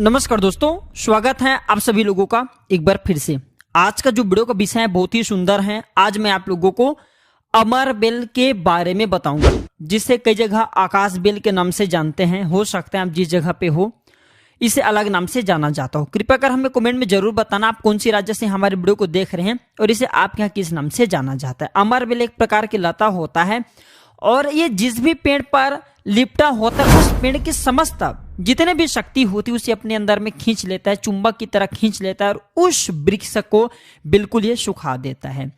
नमस्कार दोस्तों, स्वागत है आप सभी लोगों का एक बार फिर से। आज का जो वीडियो का विषय है बहुत ही सुंदर है। आज मैं आप लोगों को अमर बेल के बारे में बताऊंगा, जिसे कई जगह आकाश बेल के नाम से जानते हैं। हो सकता है आप जिस जगह पे हो इसे अलग नाम से जाना जाता हो। कृपया कर हमें कमेंट में जरूर बताना आप कौन सी राज्य से हमारे वीडियो को देख रहे हैं और इसे आपके यहाँ किस नाम से जाना जाता है। अमर बेल एक प्रकार की लता होता है और ये जिस भी पेड़ पर लिपटा होता है उस पेड़ की समस्त जितने भी शक्ति होती है उसे अपने अंदर में खींच लेता है, चुंबक की तरह खींच लेता है और उस वृक्ष को बिल्कुल ये सुखा देता है।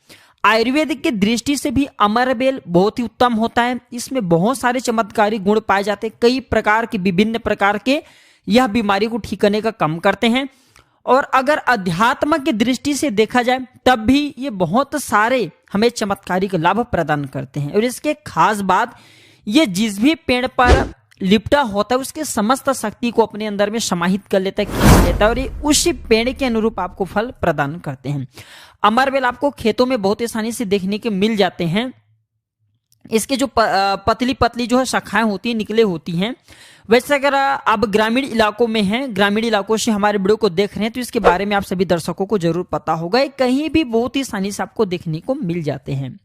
आयुर्वेद की दृष्टि से भी अमर बेल बहुत ही उत्तम होता है। इसमें बहुत सारे चमत्कारी गुण पाए जाते हैं। कई प्रकार के विभिन्न प्रकार के यह बीमारी को ठीक करने का काम करते हैं। और अगर अध्यात्म की दृष्टि से देखा जाए तब भी ये बहुत सारे हमें चमत्कारिक लाभ प्रदान करते हैं। और इसके खास बात ये जिस भी पेड़ पर लिपटा होता है उसके समस्त शक्ति को अपने अंदर में समाहित कर लेता है, खींच लेता है और ये उसी पेड़ के अनुरूप आपको फल प्रदान करते हैं। अमर बेल आपको खेतों में बहुत आसानी से देखने के मिल जाते हैं। इसके जो पतली पतली जो है शाखाएं होती हैं, निकले होती हैं। वैसे अगर आप ग्रामीण इलाकों में हैं, ग्रामीण इलाकों से हमारे वीडियो को देख रहे हैं तो इसके बारे में आप सभी दर्शकों को जरूर पता होगा। कहीं भी बहुत ही आसानी से आपको देखने को मिल जाते हैं।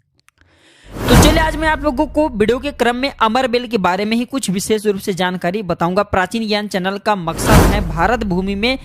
तो चलिए आज मैं आप लोगों को वीडियो के क्रम में अमर बेल के बारे में ही कुछ विशेष रूप से जानकारी बताऊंगा। प्राचीन ज्ञान चैनल का मकसद है भारत भूमि में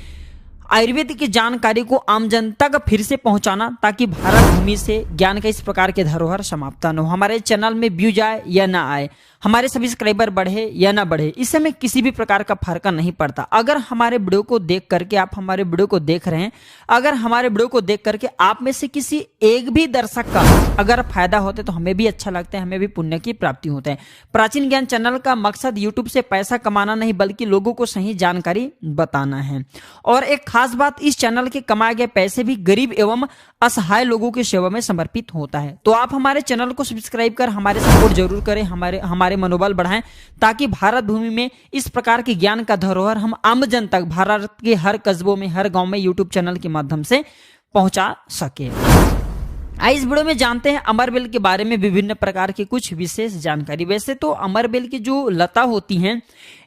आयुर्वेद की जानकारी को आम जन तक फिर से पहुंचाना, ताकि भारत भूमि से ज्ञान का इस प्रकार के धरोहर समाप्त न हो। हमारे चैनल में व्यू जाए या ना आए, हमारे सब्सक्राइबर बढ़े या ना बढ़े, इससे हमें किसी भी प्रकार का फर्क नहीं पड़ता। अगर हमारे वीडियो को देख करके आप हमारे वीडियो को देख रहे हैं, अगर हमारे वीडियो को देख करके आप में से किसी एक भी दर्शक का अगर फायदा होता है तो हमें भी अच्छा लगता है, हमें भी पुण्य की प्राप्ति होता है। प्राचीन ज्ञान चैनल का मकसद यूट्यूब से पैसा कमाना नहीं बल्कि लोगों को सही जानकारी बताना है। और एक खास बात, इस चैनल के कमाए गए पैसे भी गरीब एवं असहाय लोगों की सेवा में समर्पित होता है। तो आप हमारे चैनल को सब्सक्राइब कर हमारे सपोर्ट जरूर करें, हमारे मनोबल बढ़ाएं, ताकि भारत भूमि में इस प्रकार के ज्ञान का धरोहर हम आम जन तक भारत के हर कस्बों में, हर गांव में यूट्यूब चैनल के माध्यम से पहुंचा सके। आइए इस वीडियो में जानते हैं अमर बेल के बारे में विभिन्न प्रकार की कुछ विशेष जानकारी। वैसे तो अमर बेल की जो लता होती हैं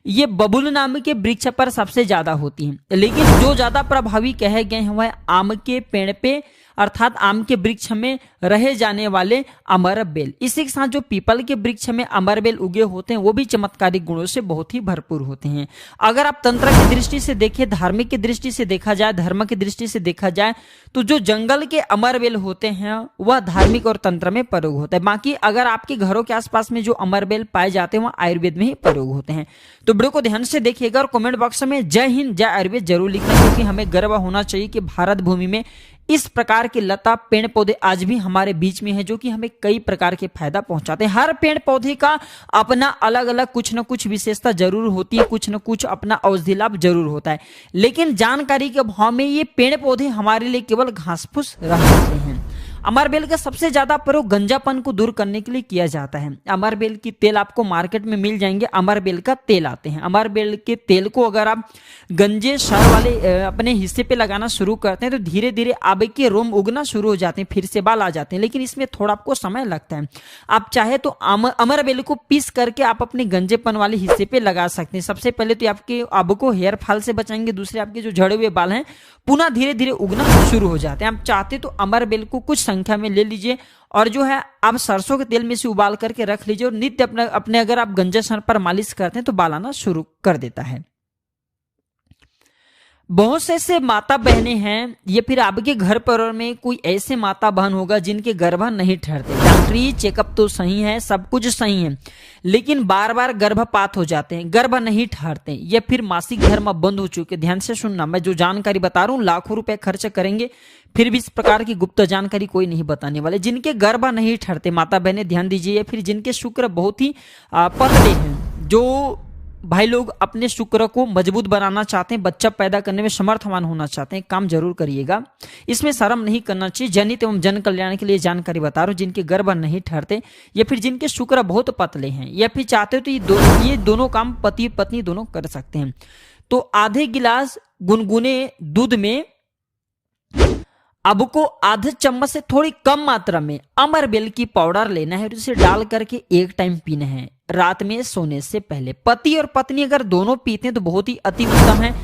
ये बबूल नाम के वृक्ष पर सबसे ज्यादा होती हैं, लेकिन जो ज्यादा प्रभावी कहे गए हैं वह आम के पेड़ पे अर्थात आम के वृक्ष में रहे जाने वाले अमर बेल। इसी के साथ जो पीपल के वृक्ष में अमर बेल उगे होते हैं वो भी चमत्कारिक गुणों से बहुत ही भरपूर होते हैं। अगर आप तंत्र की दृष्टि से देखें, धार्मिक की दृष्टि से देखा जाए, धर्म की दृष्टि से देखा जाए तो जो जंगल के अमर बेल होते हैं वह धार्मिक और तंत्र में प्रयोग होता है। बाकी अगर आपके घरों के आसपास में जो अमर बेल पाए जाते हैं वह आयुर्वेद में ही प्रयोग होते हैं। तो वीडियो को ध्यान से देखिएगा और कमेंट बॉक्स में जय हिंद जय आयुर्वेद जरूर लिखना, क्योंकि हमें गर्व होना चाहिए कि भारत भूमि में इस प्रकार के लता पेड़ पौधे आज भी हमारे बीच में है जो कि हमें कई प्रकार के फायदा पहुंचाते हैं। हर पेड़ पौधे का अपना अलग अलग कुछ न कुछ विशेषता जरूर होती है, कुछ न कुछ अपना औषधि लाभ जरूर होता है, लेकिन जानकारी के अभाव में ये पेड़ पौधे हमारे लिए केवल घास फूस रह जाते हैं। अमर बेल का सबसे ज्यादा प्रयोग गंजापन को दूर करने के लिए किया जाता है। अमर बेल की तेल आपको मार्केट में मिल जाएंगे, अमर बेल का तेल आते हैं। अमर बेल के तेल को अगर आप गंजे सर वाले अपने हिस्से पे लगाना शुरू करते हैं तो धीरे धीरे आपके रोम उगना शुरू हो जाते हैं, फिर से बाल आ जाते हैं, लेकिन इसमें थोड़ा आपको समय लगता है। आप चाहे तो अमर बेल को पीस करके आप अपने गंजेपन वाले हिस्से पे लगा सकते हैं। सबसे पहले तो आपके आपको हेयर फॉल से बचाएंगे, दूसरे आपके जो झड़े हुए बाल हैं पुनः धीरे धीरे उगना शुरू हो जाते हैं। आप चाहते तो अमर बेल को कुछ संख्या में ले लीजिए और जो है आप सरसों के तेल में से उबाल करके रख लीजिए और नित्य अपने अगर आप गंजे सर पर मालिश करते हैं तो बाल आना शुरू कर देता है। बहुत से ऐसे माता बहनें हैं या फिर आपके घर परिवार में कोई ऐसे माता बहन होगा जिनके गर्भ नहीं ठहरते। डॉक्टरी चेकअप तो सही है, सब कुछ सही है, लेकिन बार बार गर्भपात हो जाते हैं, गर्भ नहीं ठहरते या फिर मासिक धर्म बंद हो चुके। ध्यान से सुनना, मैं जो जानकारी बता रहा हूँ लाखों रुपए खर्च करेंगे फिर भी इस प्रकार की गुप्त जानकारी कोई नहीं बताने वाले। जिनके गर्भ नहीं ठहरते माता बहनें ध्यान दीजिए, या फिर जिनके शुक्र बहुत ही पतले हैं, जो भाई लोग अपने शुक्र को मजबूत बनाना चाहते हैं, बच्चा पैदा करने में समर्थवान होना चाहते हैं, काम जरूर करिएगा, इसमें शर्म नहीं करना चाहिए। जनित एवं जन कल्याण के लिए जानकारी बता रहा हूं। जिनके गर्भ नहीं ठहरते या फिर जिनके शुक्र बहुत पतले हैं या फिर चाहते हो तो ये दोनों काम पति पत्नी दोनों कर सकते हैं। तो आधे गिलास गुनगुने दूध में आपको आधे चम्मच से थोड़ी कम मात्रा में अमर बेल की पाउडर लेना है और इसे डाल करके एक टाइम पीना है रात में सोने से पहले। पति और पत्नी अगर दोनों पीते हैं तो बहुत ही अति उत्तम है।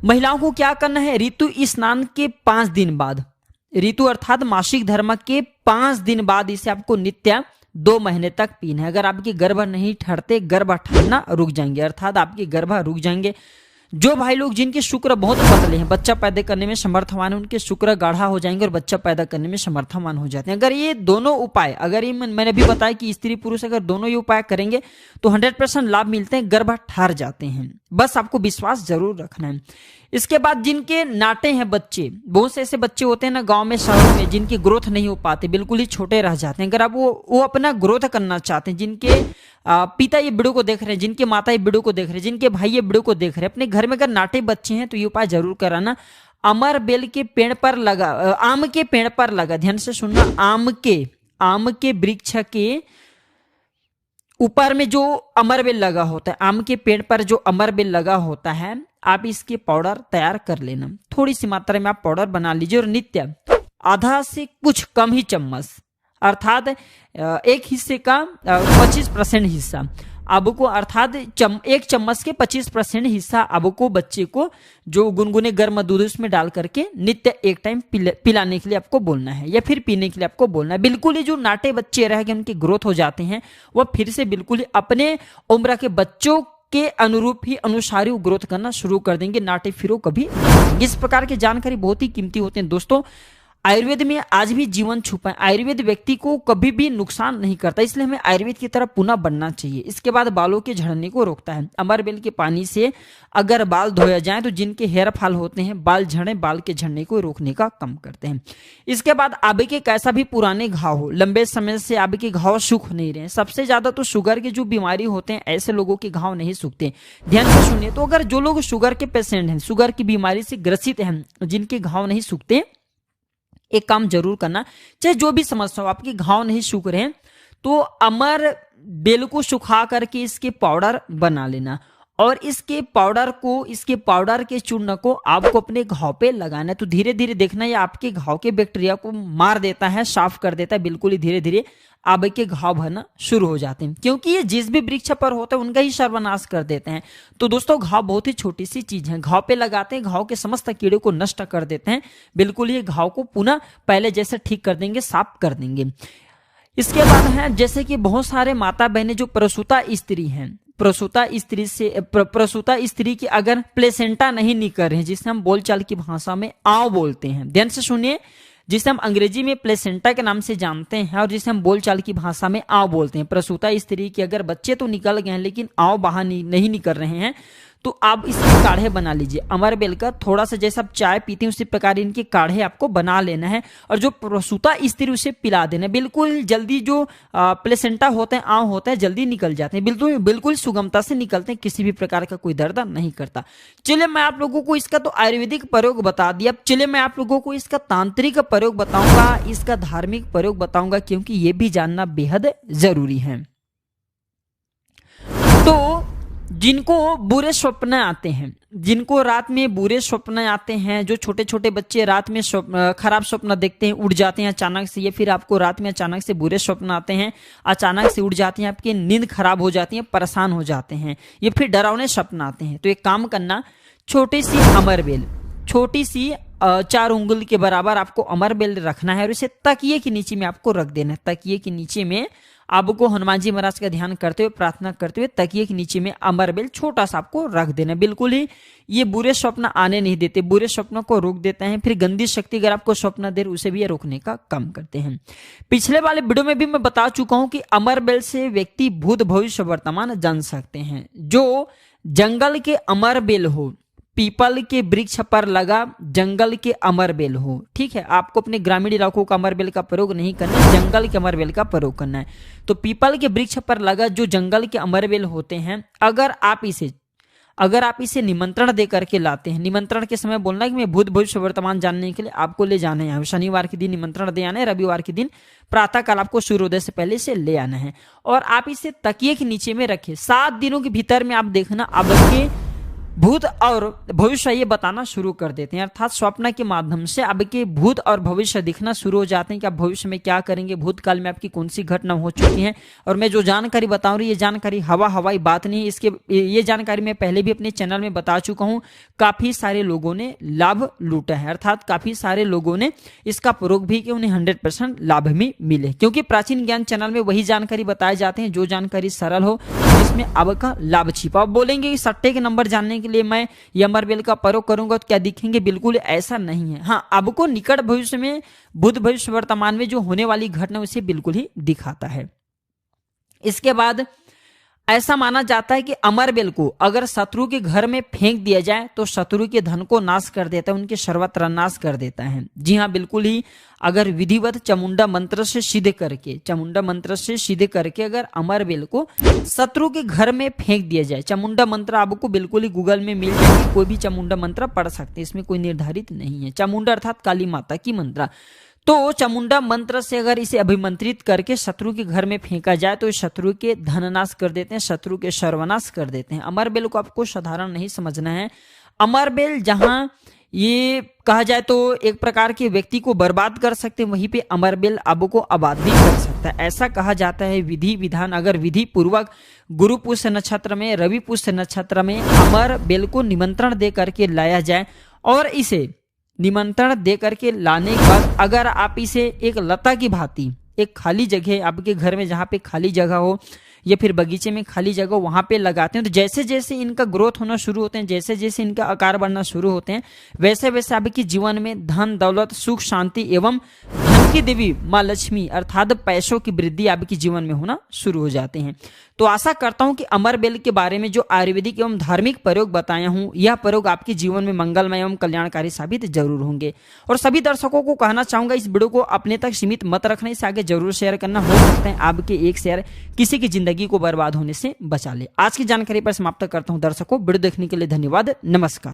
महिलाओं को क्या करना है, ऋतु स्नान के 5 दिन बाद, ऋतु अर्थात मासिक धर्म के 5 दिन बाद इसे आपको नित्य 2 महीने तक पीना है। अगर आपके गर्भ नहीं ठहरते, गर्भ ठहरना रुक जाएंगे, अर्थात आपके गर्भ रुक जाएंगे। जो भाई लोग जिनके शुक्र बहुत पतले हैं, बच्चा पैदा करने में समर्थवान है, उनके शुक्र गाढ़ा हो जाएंगे और बच्चा पैदा करने में समर्थवान हो जाते हैं। अगर ये दोनों उपाय, अगर ये मैंने भी बताया कि स्त्री पुरुष अगर दोनों ये उपाय करेंगे तो 100% लाभ मिलते हैं, गर्भ ठहर जाते हैं। बस आपको विश्वास जरूर रखना है। इसके बाद जिनके नाटे हैं बच्चे, बहुत से ऐसे बच्चे होते हैं ना गांव में, शहरों में, जिनकी ग्रोथ नहीं हो पाते, बिल्कुल ही छोटे रह जाते हैं। अगर आप वो अपना ग्रोथ करना चाहते हैं, जिनके पिता ये वीडियो को देख रहे हैं, जिनके माता ये वीडियो को देख रहे हैं, जिनके भाई ये वीडियो को देख रहे हैं, अपने घर में अगर नाटे बच्चे हैं तो ये उपाय जरूर कराना। अमर बेल के पेड़ पर लगा, आम के पेड़ पर लगा, ध्यान से सुनना, आम के वृक्ष के ऊपर में जो अमरबेल लगा होता है, आम के पेड़ पर जो अमरबेल लगा होता है, आप इसके पाउडर तैयार कर लेना। थोड़ी सी मात्रा में आप पाउडर बना लीजिए और नित्य आधा से कुछ कम ही चम्मच, अर्थात एक हिस्से का 25% हिस्सा आपको, अर्थात एक चम्मच के 25% हिस्सा आपको बच्चे को जो गुनगुने गर्म दूध उसमें डाल करके नित्य एक टाइम पिलाने के लिए आपको बोलना है, या फिर पीने के लिए आपको बोलना है। बिल्कुल ही जो नाटे बच्चे रह गए, उनकी ग्रोथ हो जाते हैं, वह फिर से बिल्कुल ही अपने उम्र के बच्चों के अनुरूप ही अनुसारी ग्रोथ करना शुरू कर देंगे, नाटे फिरो कभी। इस प्रकार की जानकारी बहुत ही कीमती होते हैं दोस्तों। आयुर्वेद में आज भी जीवन छुपा है। आयुर्वेद व्यक्ति को कभी भी नुकसान नहीं करता, इसलिए हमें आयुर्वेद की तरफ पुनः बढ़ना चाहिए। इसके बाद बालों के झड़ने को रोकता है। अमरबेल के पानी से अगर बाल धोया जाए तो जिनके हेयर फॉल होते हैं, बाल झड़े, बाल के झड़ने को रोकने का कम करते हैं। इसके बाद आपके कैसा भी पुराने घाव हो, लंबे समय से आपके घाव सूख नहीं रहे, सबसे ज्यादा तो शुगर की जो बीमारी होते हैं, ऐसे लोगों के घाव नहीं सूखते। ध्यान से सुनिए, तो अगर जो लोग शुगर के पेशेंट हैं, शुगर की बीमारी से ग्रसित हैं, जिनके घाव नहीं सूखते, एक काम जरूर करना, चाहे जो भी समस्या हो, आपके घाव नहीं सूख रहे हैं तो अमर बेल को सुखा करके इसके पाउडर बना लेना, और इसके पाउडर के चूर्ण को आपको अपने घाव पे लगाना है। तो धीरे धीरे देखना ये आपके घाव के बैक्टीरिया को मार देता है, साफ कर देता है, बिल्कुल ही धीरे धीरे आपके घाव भरना शुरू हो जाते हैं, क्योंकि ये जिस भी वृक्ष पर होता है उनका ही सर्वनाश कर देते हैं। तो दोस्तों घाव बहुत ही छोटी सी चीज है, घाव पे लगाते हैं, घाव के समस्त कीड़े को नष्ट कर देते हैं, बिल्कुल ही घाव को पुनः पहले जैसे ठीक कर देंगे, साफ कर देंगे। इसके बाद है जैसे कि बहुत सारे माता बहनें जो प्रसूता स्त्री हैं, प्रसूता स्त्री की अगर प्लेसेंटा नहीं निकल रहे हैं, जिसे हम बोलचाल की भाषा में आव बोलते हैं, ध्यान से सुनिए, जिसे हम अंग्रेजी में प्लेसेंटा के नाम से जानते हैं और जिसे हम बोलचाल की भाषा में आव बोलते हैं। प्रसूता स्त्री के अगर बच्चे तो निकल गए हैं लेकिन आव बाहर नहीं निकल रहे हैं, तो आप इसके काढ़े बना लीजिए। अमरबेल का थोड़ा सा, जैसा आप चाय पीते हैं उसी प्रकार इनके काढ़े आपको बना लेना है, और जो प्रसूता स्त्री उसे पिला देना है। बिल्कुल जल्दी जो प्लेसेंटा होते हैं, आव होता है, जल्दी निकल जाते हैं, बिल्कुल सुगमता से निकलते हैं, किसी भी प्रकार का कोई दर्द नहीं करता। चलिए मैं आप लोगों को इसका तो आयुर्वेदिक प्रयोग बता दिया, अब चलिए मैं आप लोगों को इसका तांत्रिक प्रयोग बताऊंगा, इसका धार्मिक प्रयोग बताऊंगा, क्योंकि ये भी जानना बेहद जरूरी है। तो जिनको बुरे स्वप्न आते हैं, जिनको रात में बुरे स्वप्न आते हैं, जो छोटे छोटे बच्चे रात में खराब स्वप्न देखते हैं, उड़ जाते हैं अचानक से, या फिर आपको रात में अचानक से बुरे स्वप्न आते हैं, अचानक से उड़ जाते हैं, आपकी नींद खराब हो जाती है, परेशान हो जाते हैं, या फिर डरावने स्वप्न आते हैं, तो एक काम करना, छोटी सी अमरबेल, छोटी सी 4 उंगली के बराबर आपको अमरबेल रखना है और इसे तकिए के नीचे में आपको रख देना है। तकिए के नीचे में आपको हनुमान जी महाराज का ध्यान करते हुए, प्रार्थना करते हुए तकिए के नीचे में अमरबेल छोटा सा आपको रख देना। बिल्कुल ही ये बुरे स्वप्न आने नहीं देते, बुरे स्वप्नों को रोक देते हैं। फिर गंदी शक्ति अगर आपको स्वप्न दे उसे भी ये रोकने का काम करते हैं। पिछले वाले वीडियो में भी मैं बता चुका हूं कि अमरबेल से व्यक्ति भूत भविष्य वर्तमान जान सकते हैं। जो जंगल के अमरबेल हो, पीपल के वृक्ष पर लगा जंगल के अमरबेल हो, ठीक है, आपको अपने ग्रामीण इलाकों का अमरबेल का प्रयोग नहीं करना है, जंगल के अमरबेल का प्रयोग करना है। तो पीपल के वृक्ष पर लगा जो जंगल के अमरबेल होते हैं, अगर आप इसे निमंत्रण दे करके लाते हैं, निमंत्रण के समय बोलना कि मैं भूत भविष्य वर्तमान जानने के लिए आपको ले जाना है, शनिवार के दिन निमंत्रण दे आना है, रविवार के दिन प्रातः काल आपको सूर्योदय से पहले से ले आना है, और आप इसे तकिए के नीचे में रखें। 7 दिनों के भीतर में आप देखना आपके भूत और भविष्य ये बताना शुरू कर देते हैं, अर्थात स्वप्न के माध्यम से आपके भूत और भविष्य दिखना शुरू हो जाते हैं कि आप भविष्य में क्या करेंगे, भूतकाल में आपकी कौन सी घटना हो चुकी है। और मैं जो जानकारी बता रही, ये जानकारी हवाई बात नहीं, इसके ये जानकारी मैं पहले भी अपने चैनल में बता चुका हूं। काफी सारे लोगों ने लाभ लूटा है, अर्थात काफी सारे लोगों ने इसका प्रयोग भी किया, उन्हें 100% लाभ भी मिले, क्योंकि प्राचीन ज्ञान चैनल में वही जानकारी बताए जाते हैं जो जानकारी सरल हो, जिसमें आपका लाभ छिपा। आप बोलेंगे कि सट्टे के नंबर जानने के लिए मैं अमर बेल का प्रयोग करूंगा तो क्या दिखेंगे, बिल्कुल ऐसा नहीं है। हाँ, आपको निकट भविष्य में, भूत भविष्य वर्तमान में जो होने वाली घटना उसे बिल्कुल ही दिखाता है। इसके बाद ऐसा माना जाता है कि अमर बेल को अगर शत्रु के घर में फेंक दिया जाए तो शत्रु के धन को नाश कर देता है, उनके सर्वत्र नाश कर देता है। जी हाँ, बिल्कुल ही। अगर विधिवत चामुंडा मंत्र से सिद्ध करके अगर अमर बेल को शत्रु के घर में फेंक दिया जाए, चामुंडा मंत्र आपको बिल्कुल ही गूगल में मिल जाएगी, कोई भी चामुंडा मंत्र पढ़ सकते हैं, इसमें कोई निर्धारित नहीं है। चामुंडा अर्थात काली माता की मंत्र। तो चामुंडा मंत्र से अगर इसे अभिमंत्रित करके शत्रु के घर में फेंका जाए तो शत्रु के धननाश कर देते हैं, शत्रु के सर्वनाश कर देते हैं। अमर बेल को आपको साधारण नहीं समझना है। अमर बेल जहां ये कहा जाए तो एक प्रकार के व्यक्ति को बर्बाद कर सकते हैं, वहीं पे अमर बेल आपको आबाद भी कर सकता है। ऐसा कहा जाता है विधि विधान अगर विधि पूर्वक गुरु पुष्य नक्षत्र में, रवि पुष्य नक्षत्र में अमर बेल को निमंत्रण दे करके लाया जाए और इसे निमंत्रण दे करके लाने के बाद अगर आप इसे एक लता की भांति एक खाली जगह आपके घर में जहाँ पे खाली जगह हो या फिर बगीचे में खाली जगह वहां पे लगाते हैं तो जैसे जैसे इनका ग्रोथ होना शुरू होते हैं, जैसे जैसे इनका आकार बढ़ना शुरू होते हैं, वैसे वैसे आपके जीवन में धन दौलत सुख शांति एवं धन की देवी माँ लक्ष्मी अर्थात पैसों की वृद्धि आपके जीवन में होना शुरू हो जाते हैं। तो आशा करता हूं कि अमर बेल के बारे में जो आयुर्वेदिक एवं धार्मिक प्रयोग बताया हूं, यह प्रयोग आपके जीवन में मंगलमय एवं कल्याणकारी साबित जरूर होंगे। और सभी दर्शकों को कहना चाहूंगा इस वीडियो को अपने तक सीमित मत रखना, इसे आगे जरूर शेयर करना। हो सकता है आपके एक शेयर किसी की जिंदगी को बर्बाद होने से बचा ले। आज की जानकारी पर समाप्त करता हूं दर्शकों। वीडियो देखने के लिए धन्यवाद। नमस्कार।